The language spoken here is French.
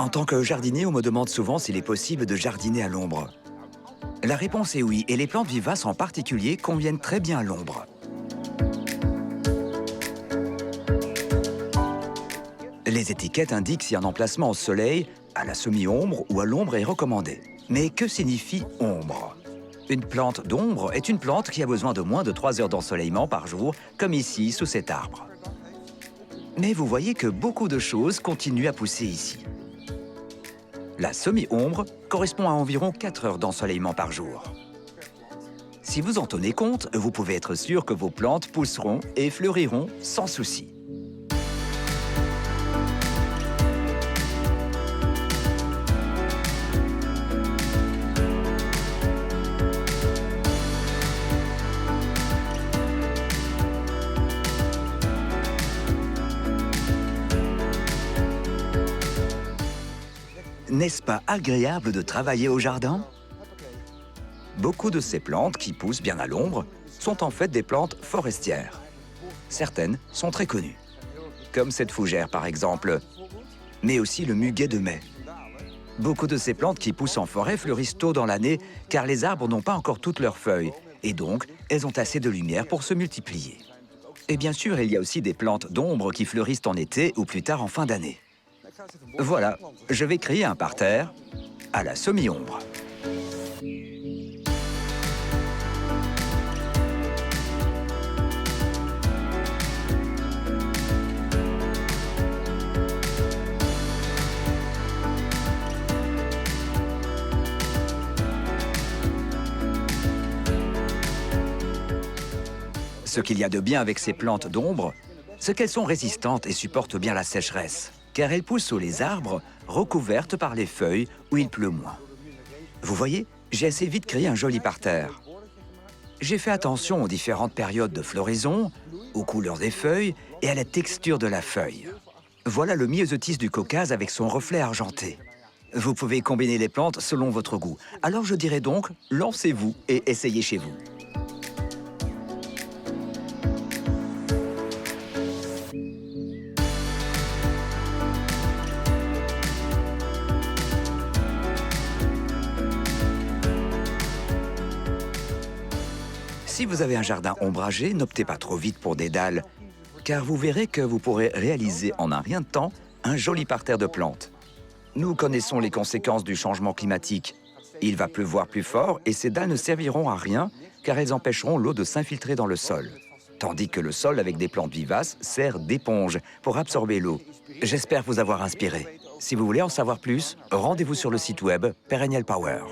En tant que jardinier, on me demande souvent s'il est possible de jardiner à l'ombre. La réponse est oui, et les plantes vivaces en particulier conviennent très bien à l'ombre. Les étiquettes indiquent si un emplacement au soleil, à la semi-ombre ou à l'ombre est recommandé. Mais que signifie ombre? Une plante d'ombre est une plante qui a besoin de moins de 3 heures d'ensoleillement par jour, comme ici, sous cet arbre. Mais vous voyez que beaucoup de choses continuent à pousser ici. La semi-ombre correspond à environ 4 heures d'ensoleillement par jour. Si vous en tenez compte, vous pouvez être sûr que vos plantes pousseront et fleuriront sans souci. N'est-ce pas agréable de travailler au jardin? Beaucoup de ces plantes qui poussent bien à l'ombre sont en fait des plantes forestières. Certaines sont très connues, comme cette fougère par exemple, mais aussi le muguet de mai. Beaucoup de ces plantes qui poussent en forêt fleurissent tôt dans l'année car les arbres n'ont pas encore toutes leurs feuilles et donc elles ont assez de lumière pour se multiplier. Et bien sûr, il y a aussi des plantes d'ombre qui fleurissent en été ou plus tard en fin d'année. Voilà, je vais créer un parterre à la semi-ombre. Ce qu'il y a de bien avec ces plantes d'ombre, c'est qu'elles sont résistantes et supportent bien la sécheresse, car elles poussent sous les arbres recouvertes par les feuilles où il pleut moins. Vous voyez, j'ai assez vite créé un joli parterre. J'ai fait attention aux différentes périodes de floraison, aux couleurs des feuilles et à la texture de la feuille. Voilà le myosotis du Caucase avec son reflet argenté. Vous pouvez combiner les plantes selon votre goût. Alors je dirais donc, lancez-vous et essayez chez vous. Si vous avez un jardin ombragé, n'optez pas trop vite pour des dalles, car vous verrez que vous pourrez réaliser en un rien de temps un joli parterre de plantes. Nous connaissons les conséquences du changement climatique. Il va pleuvoir plus fort et ces dalles ne serviront à rien car elles empêcheront l'eau de s'infiltrer dans le sol. Tandis que le sol avec des plantes vivaces sert d'éponge pour absorber l'eau. J'espère vous avoir inspiré. Si vous voulez en savoir plus, rendez-vous sur le site web Perennial Power.